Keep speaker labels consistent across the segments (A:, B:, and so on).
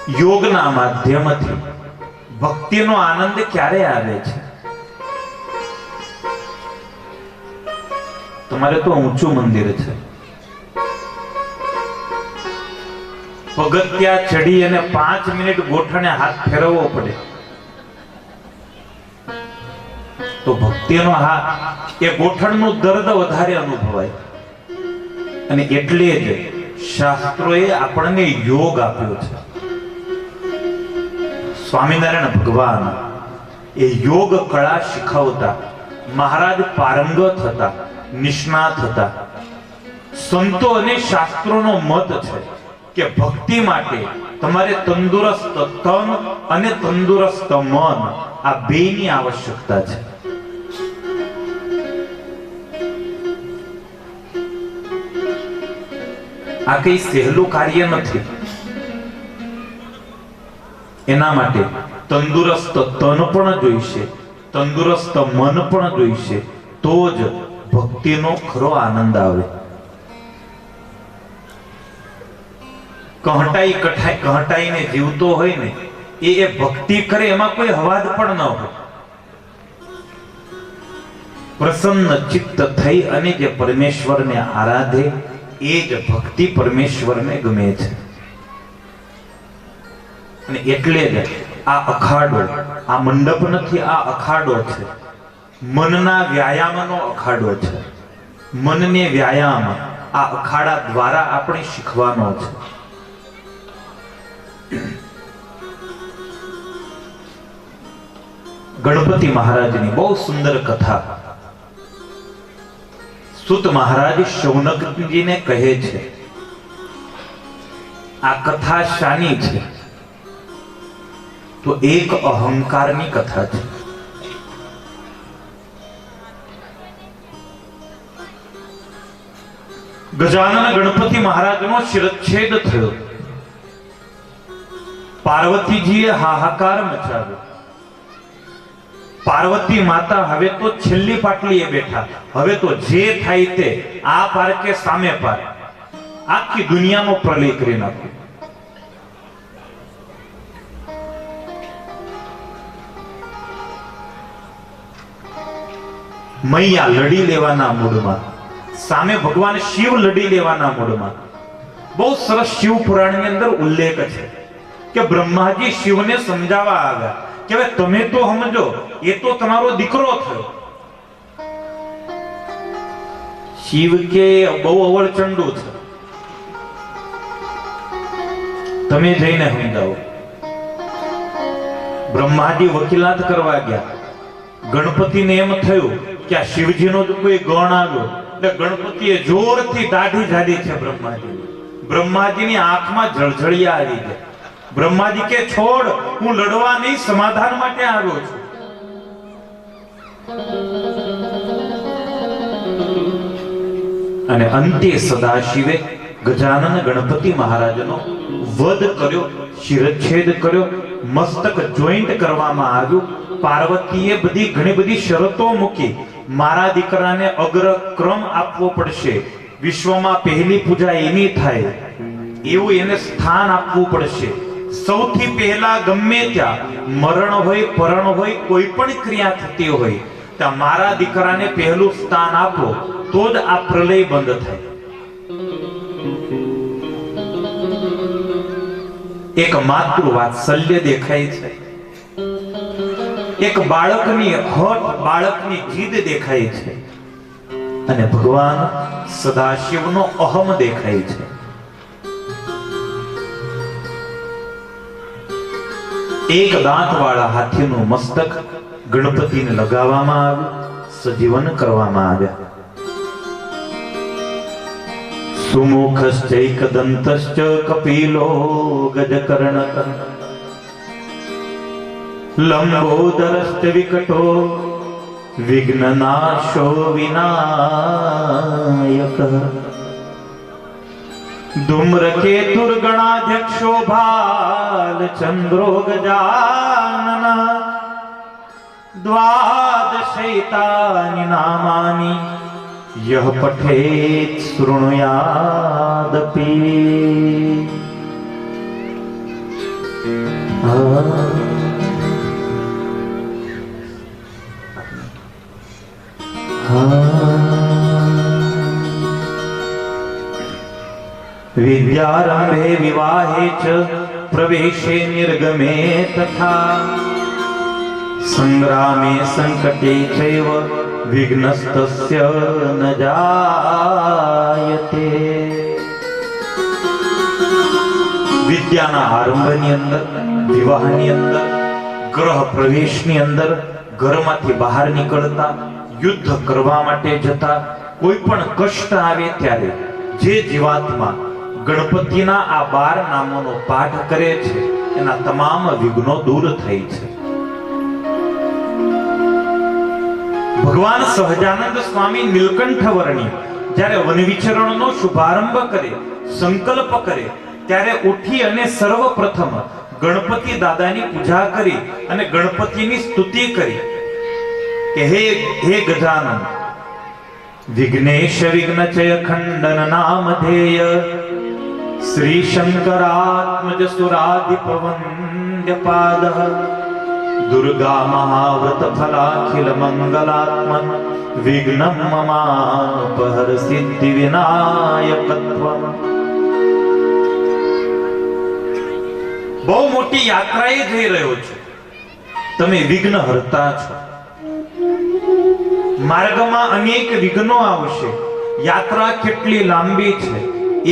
A: યોગના માધ્યમથી ભક્તિનો આનંદ ક્યારે આવે છે? તમારે તો ઊંચું મંદિર છે, પગથિયા ચડી અને 5 મિનિટ ગોઠણે હાથ ફેરવવો પડે તો ભક્તિનો હાથ એ ગોઠણનું દર્દ વધારે અનુભવાય. અને એટલે જ શાસ્ત્રોએ આપણને યોગ આપ્યો છે. સ્વામિનારાયણ ભગવાન એ યોગ કળા શીખવતા મહારાજ પારંગત હતા, નિષ્ણાત હતા. સંતો અને શાસ્ત્રોનો મત છે કે ભક્તિ માટે તમારે તંદુરસ્ત તન અને તંદુરસ્ત મન આ બેની આવશ્યકતા છે. આ કઈ સહેલું કાર્ય નથી. એના માટે તંદુરસ્ત તન પણ જોઈશે, તંદુરસ્ત મન પણ જોઈશે, તો જ ભક્તિનો ખરો આનંદ આવે. કહટાઈને જીવતો હોય ને એ ભક્તિ કરે એમાં કોઈ હવાદ પણ ન હોય. પ્રસન્ન ચિત્ત થઈ અને જે પરમેશ્વરને આરાધે એ જ ભક્તિ પરમેશ્વરને ગમે છે. અને એટલે જ આ અખાડો, આ મંડપ નથી, આ અખાડો છે. મનના વ્યાયામનો અખાડો છે. મનને વ્યાયામ આ અખાડા દ્વારા આપણે શીખવાનો છે. ગણપતિ મહારાજની બહુ સુંદર કથા સુત મહારાજ શૌનકજીને કહે છે. આ કથા શાની છે? તો એક અહંકારની કથા છે. ગજાનન ગણપતિ મહારાજનો શિરચ્છેદ થયો. પાર્વતીજીએ હાહાકાર મચાવ્યો. પાર્વતી માતા હવે તો છેલ્લી પાટલીએ બેઠા. હવે તો જે થાય તે, આ પાર કે સામે પાર, આખી દુનિયાનો પ્રલય કરી નાખ્યો. મૈયા લડી લેવાના મૂડમાં, સામે ભગવાન શિવ લડી લેવાના મૂડમાં. બહુ સરસ શિવ પુરાણની અંદર ઉલ્લેખ છે કે બ્રહ્માજી શિવને સમજાવવા આવ્યા કે હવે તમે તો સમજો, એ તો તમારો દીકરો થયો. શિવ કે બહુ અવળચંડુ છે, તમે જઈને સમજાવો. બ્રહ્માજી વકીલાત કરવા ગયા. ગણપતિને એમ થયું કે આ શિવજીનો જો કોઈ ગણ આવ્યો એટલે ગણપતિએ જોરથી દાઢી ઝાડી છે બ્રહ્માજી. બ્રહ્માજીની આંખમાં જળજળિયા આવી ગયા. બ્રહ્માજી કે છોડ, હું લડવા નહીં, સમાધાન માટે આવ્યો છું. અને અંતે સદાશિવે ગજાનન ગણપતિ મહારાજનો વધ કર્યો, શિરચ્છેદ કર્યો, મસ્તક જોઈન્ટ કરવામાં આવ્યું. પાર્વતીએ ઘણી બધી શરતો મૂકી. મારા દીકરાને અગ્રક્રમ આપવો પડશે, વિશ્વમાં પહેલી પૂજા એની થાય એવું એને સ્થાન આપવું પડશે. સૌથી પહેલા ગમે ત્યાં મરણ હોય, પરણ હોય, કોઈ પણ ક્રિયા થતી હોય ત્યાં મારા દીકરાને પહેલું સ્થાન આપો, તો જ આ પ્રલય બંધ થાય. એક માતૃ વાત્સલ્ય દેખાય છે, એક બાળકની હઠ, બાળકની જીદ દેખાય છે, અને ભગવાન સદાશિવનો અહમ દેખાય છે. એક દાંત વાળા હાથીનું મસ્તક ગણપતિને લગાવવામાં આવ્યું, સજીવન કરવામાં આવ્યા. સુમુખશ્ચૈક દંતશ્ચ કપિલો ગજકર્ણક લંબોદરશ્ચ વિકટો વિઘ્નનાશો વિનાયક ધૂમ્રકેતુર્ગણાધ્યક્ષો ભાલચંદ્રો ગજાનન દ્વાદશૈતાની નામાની યહ પઠેત શૃણુયાદપી. વિદ્યારંભે વિવાહે ચ પ્રવેશે નિર્ગમે તથા સંગ્રામે સંકટે ચૈવ વિઘ્નસ્તસ્ય ન જાયતે. વિદ્યાના આરંભની અંદર, વિવાહની અંદર, ગ્રહ પ્રવેશની અંદર, ઘરમાંથી બહાર નીકળતા, યુદ્ધ કરવા માટે જતા, કોઈ પણ કષ્ટ આવે ત્યારે જે જીવાત્મા ગણપતિના આ 12 નામોનો પાઠ કરે છે એના તમામ વિઘ્નો દૂર થાય છે. ભગવાન સહજાનંદ સ્વામી નીલકંઠ વર્ણી જ્યારે વન વિચરણનો શુભારંભ કરે, સંકલ્પ કરે, ત્યારે ઉઠી અને સર્વપ્રથમ ગણપતિ દાદાની પૂજા કરી અને ગણપતિની સ્તુતિ કરી કે હે ગજાનન, વિઘ્નેશ વિઘ્નચય ખંડન નામધેય શ્રી શંકરાત્મજ સુરાધિપ વંદ્યપાદ દુર્ગા મહાવ્રત ફલાખિલ મંગલાત્મન વિઘ્નમ મમાપહર સિદ્ધિ વિનાયકત્વમ. બહુ મોટી યાત્રાએ જઈ રહ્યો છું, તમે વિઘ્ન હરતા છો. માર્ગમાં અનેક વિઘ્નો આવશે, યાત્રા કેટલી લાંબી છે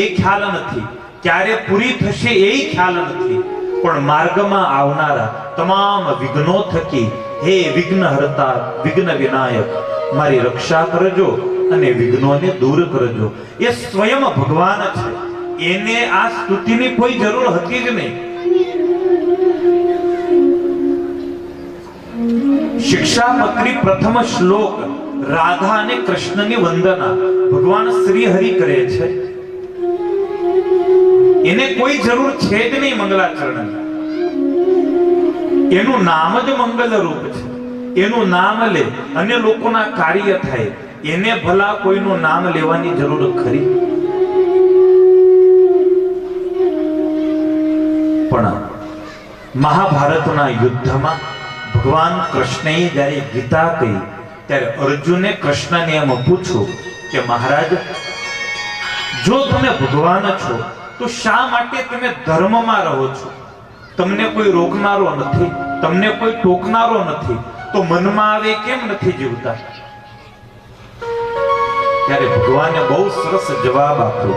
A: એ ખ્યાલ નથી, ક્યારે પૂરી થશે એ ખ્યાલ નથી, પણ માર્ગમાં આવનારા તમામ વિઘ્નો થકી હે વિઘ્ન હરતા, વિઘ્ન વિનાયક, મારી રક્ષા કરજો અને વિઘ્નોને દૂર કરજો. એ સ્વયં ભગવાન છે, એને આ સ્તુતિની કોઈ જરૂર હતી જ નહીં. શિક્ષાપત્રી પ્રથમ શ્લોક રાધા અને કૃષ્ણની વંદના ભગવાન શ્રી હરિ કરે છે. એને કોઈ જરૂર છે જ નહીં મંગલાચરણની. એનું નામ જ મંગલ રૂપ છે. એનું નામ લે અન્ય લોકોના કાર્ય થાય, એને ભલા કોઈનું નામ લેવાની જરૂર ખરી? પણ મહાભારતના યુદ્ધમાં ભગવાન કૃષ્ણએ જ્યારે ગીતા કહી ત્યારે અર્જુને કૃષ્ણને એમ પૂછ્યું કે મહારાજ, જો તમે ભગવાન છો તો શા માટે તમે ધર્મમાં રહો છો? તમને કોઈ રોકનારો નથી, તમને કોઈ ટોકનારો નથી, તો મનમાં આવે કેમ નથી જીવતા? ત્યારે ભગવાને બહુ સરસ જવાબ આપ્યો,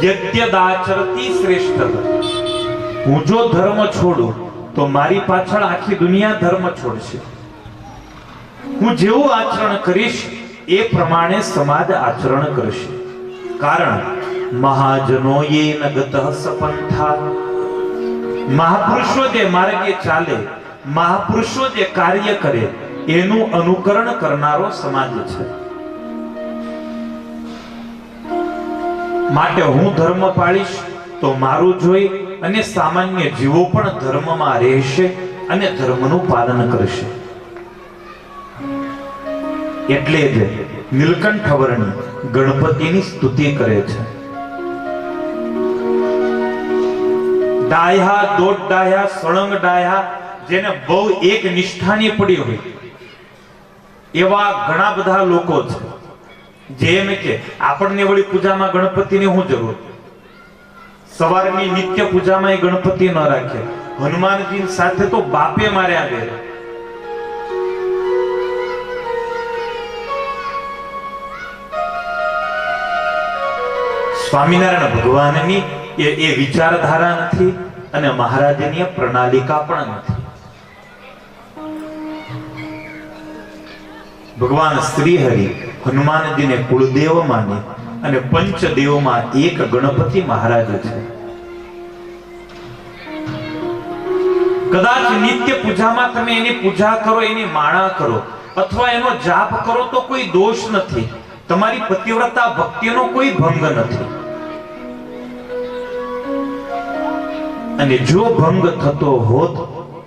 A: યદ્યદાચરતિ શ્રેષ્ઠ. હું જો ધર્મ છોડું તો મારી પાછળ આખી દુનિયા ધર્મ છોડશે. હું જેવું આચરણ કરીશ એ પ્રમાણે સમાજ આચરણ કરશે. કારણ મહાજનો યેન ગતઃ સપંથા, મહાપુરુષો જે માર્ગે ચાલે, મહાપુરુષો જે કાર્ય કરે એનું અનુકરણ કરનારો સમાજ છે. માટે હું ધર્મ પાળીશ તો મારું જોઈ અને સામાન્ય જીવો પણ ધર્મમાં રહેશે અને ધર્મનું પાલન કરશે. એટલે જ નીલકંઠ વર્ણી ગણપતિની સ્તુતિ કરે છે. ડાયા, દોઢ ડાયા, સળંગ ડાયા, જેને બહુ એક નિષ્ઠાની પડી હોય એવા ઘણા બધા લોકો છે. જેમ કે આપણને વળી પૂજામાં ગણપતિની શું જરૂર? સવારની નિત્ય પૂજામાં ગણપતિ ન રાખે. હનુમાનજી સાથે તો બાપે માર્યા બે. સ્વામિનારાયણ ભગવાનની એ વિચારધારા નથી અને મહારાજની પ્રણાલિકા પણ નથી. ભગવાન શ્રી હરિ હનુમાનજીને કુળદેવ માને અને પંચદેવમાં એક ગણપતિ મહારાજ છે. કદાચ નિત્ય પૂજામાં તમે એની પૂજા કરો, એની માળા કરો અથવા એનો જાપ કરો તો કોઈ દોષ નથી. તમારી પતિવ્રતા ભક્તિનો કોઈ ભંગ નથી. અને જો ભંગ થતો હોત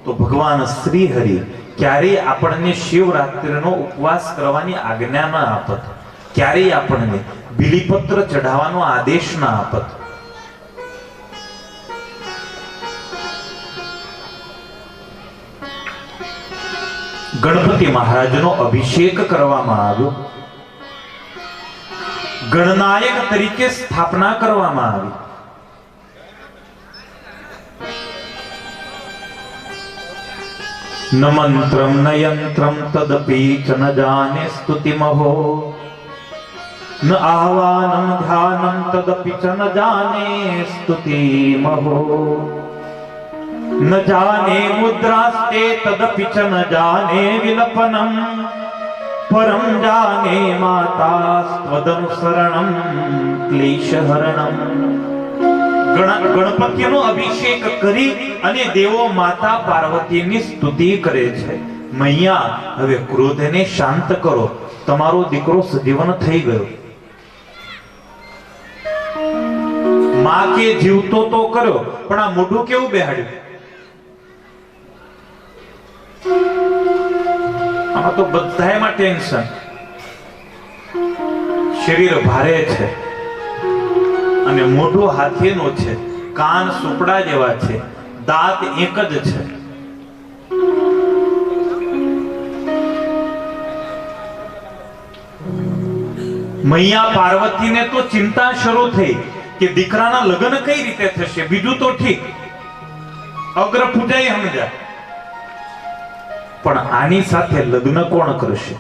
A: તો ભગવાન શ્રી હરિ ક્યારેય આપણને શિવરાત્રિનો ઉપવાસ કરવાની આજ્ઞા ન આપત, ક્યારેય આપણને બિલીપત્ર ચઢાવવાનો આદેશ ન આપત. ગણપતિ મહારાજનો અભિષેક કરવામાં આવ્યો. ગણનાયક તરીકે સ્થાપના કરવામાં આવી. ન મંત્રમ ન યંત્રમ તદપી ચ ન જાને સ્તુતિમહો ન આહ્વાનમ ધ્યાનમ તદપી ચ ન જાને સ્તુતિમહો ન જાને મુદ્રાસ્તે તદપી ચ ન જાને વિલપનમ પરમ જાને માતા સ્ત્વદનુસરણમ ક્લેશહરણમ. ગણપતિનો અભિષેક કરી અને દેવો માતા પાર્વતીની સ્તુતિ કરે છે. મૈયા, હવે ક્રોધને શાંત કરો, તમારો દીકરો સજીવન થઈ ગયો. માં કે જીવતો તો કર્યો, પણ આ મોઢું કેવું બેહાડ્યું? આમાં તો બધાયમાં ટેન્શન. શરીર ભારે છે અને મોઢું હાથીનું છે, કાન સુપડા જેવા છે, દાંત એક જ છે. મૈયા પાર્વતીને તો ચિંતા શરૂ થઈ કે દીકરાના લગ્ન કઈ રીતે થશે. બીજું તો ઠીક, અગ્ર પૂજાય સમજ્યા, પણ આની સાથે લગ્ન કોણ કરશે?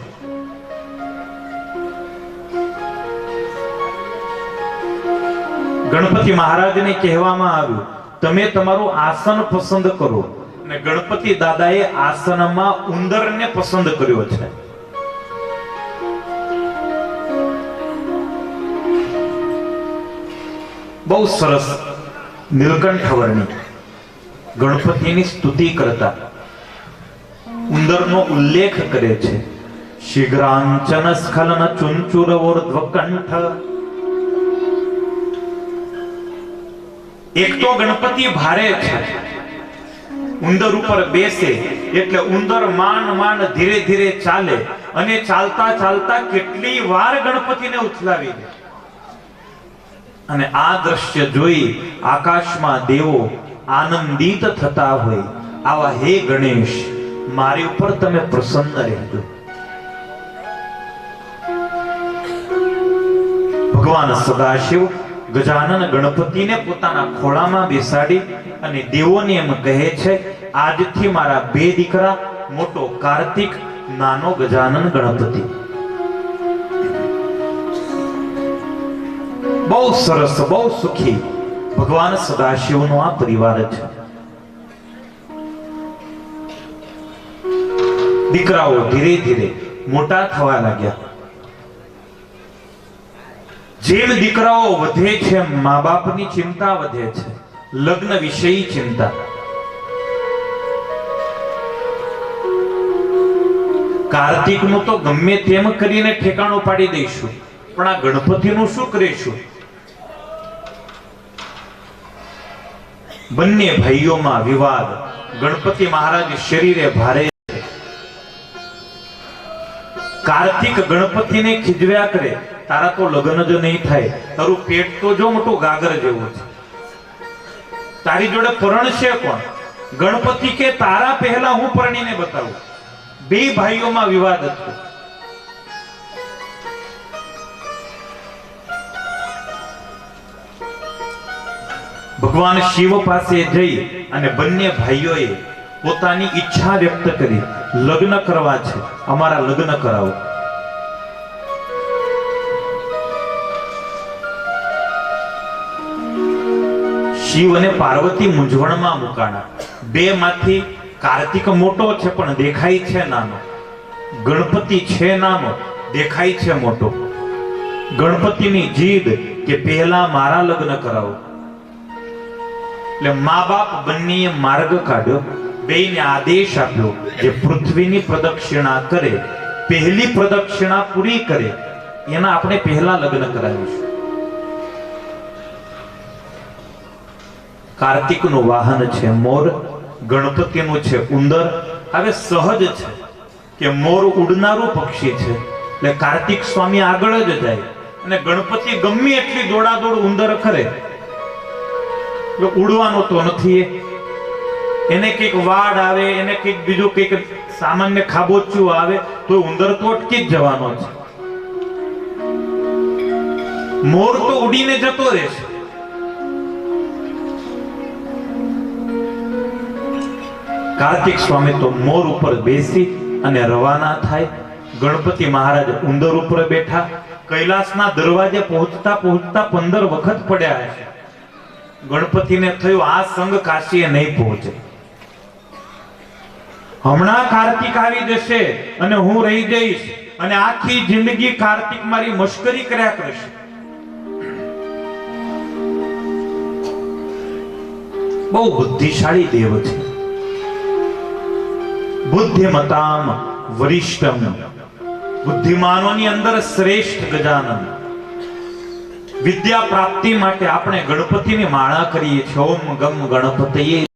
A: ગણપતિ મહારાજને કહેવામાં આવ્યું, તમે તમારું આસન પસંદ કરો. અને ગણપતિ દાદાએ આસનમાં ઉંદરને પસંદ કર્યો છે. બહુ સરસ નીલકંઠ વર્ણિ ગણપતિની સ્તુતિ કરતા ઉંદરનો ઉલ્લેખ કરે છે. શીઘ્રાંચન સ્ખલન ચુંચુરવોર્ધ્વકંઠ. એક તો ગણપતિ ભારે છે, ઉંદર ઉપર બેસે એટલે ઉંદર માંડ ધીરે ધીરે ચાલે અને ચાલતા ચાલતા કેટલી વાર ગણપતિને ઉથલાવી દે. અને આ દ્રશ્ય જોઈ આકાશમાં દેવો આનંદિત થતા હોય. આવા હે ગણેશ, મારી ઉપર તમે પ્રસન્ન રહેજો. ભગવાન સદાશિવ ગજાનન ગણપતિને પોતાના ખોળામાં બેસાડી અને દેવોને એમ કહે છે, આજથી મારા બે દીકરા, મોટો કાર્તિક, નાનો ગજાનન ગણપતિ. બહુ સરસ, બહુ સુખી ભગવાન સદાશિવનો આ પરિવાર છે. દીકરાઓ ધીરે ધીરે મોટા થવા લાગ્યા. જેમ દીકરાઓ વધે છે, મા બાપની ચિંતા વધે છે, લગ્ન વિષયી ચિંતા. કાર્તિકનું તો ગમે તેમ કરીને ઠેકાણું પાડી દઈશું, પણ આ ગણપતિનું શું કરીશું? બંને ભાઈઓમાં વિવાદ. ગણપતિ મહારાજ શરીરે ભારે છે. કાર્તિક ગણપતિને ખીજવ્યા કરે, તારા તો લગ્ન જ નહીં થાય, તારું પેટ તો જો મોટું ગાગર જેવું છે, તારી જોડે પરણશે કોણ? ગણપતિ કે તારા પહેલા હું પરણીને બતાવું. બે ભાઈઓમાં વિવાદ હતો. ભગવાન શિવ પાસે જઈ અને બંને ભાઈઓએ પોતાની ઈચ્છા વ્યક્ત કરી, લગ્ન કરવા છે, અમારા લગ્ન કરાવો. શિવ અને પાર્વતી મૂંઝવણમાં મુકાણા. બે માંથી કાર્તિક મોટો છે પણ દેખાય છે નાનો, ગણપતિ છે નાનો, દેખાય છે મોટો. ગણપતિની જીદ કે પહેલા મારા લગ્ન કરાવો. એટલે મા બાપ બંનેએ માર્ગ કાઢ્યો, બેયને આદેશ આપ્યો, જે પૃથ્વીની પ્રદક્ષિણા કરે, પહેલી પ્રદક્ષિણા પૂરી કરે, એના આપણે પહેલા લગ્ન કરાવીશું. કાર્તિકનું વાહન છે મોર, ગણપતિનું છે ઉંદર. હવે સહજ છે કે મોર ઉડનારું પક્ષી છે, એટલે કાર્તિક સ્વામી આગળ જ જાય અને ગણપતિ ગમે એટલી દોડાદોડ ઉંદર કરે, ઉડવાનો તો નથી. એને કઈક વાડ આવે, એને કઈક બીજું કઈક સામાન્ય ખાબોચિયું આવે તો ઉંદર તો અટકી જ જવાનો છે. મોર તો ઉડીને જતો રહેશે. કાર્તિક સ્વામી તો મોર ઉપર બેસી અને રવાના થાય. ગણપતિ મહારાજ ઉંદર ઉપર બેઠા. કૈલાસના દરવાજે પહોંચતા પહોંચતા 15 વખત પડ્યા હશે. ગણપતિને થયું આ સંગ કાશીએ નહીં પહોંચે. હમણાં કાર્તિક આવી જશે અને હું રહી જઈશ અને આખી જિંદગી કાર્તિક મારી મશ્કરી કર્યા કરશે. બહુ બુદ્ધિશાળી દેવ છે. બુદ્ધિમતામ વરિષ્ઠમ, બુદ્ધિમાનોની અંદર શ્રેષ્ઠ ગજાનન. વિદ્યા પ્રાપ્તિ માટે આપણે ગણપતિની માળા કરીએ છીએ. ઓમ ગમ ગણપતયે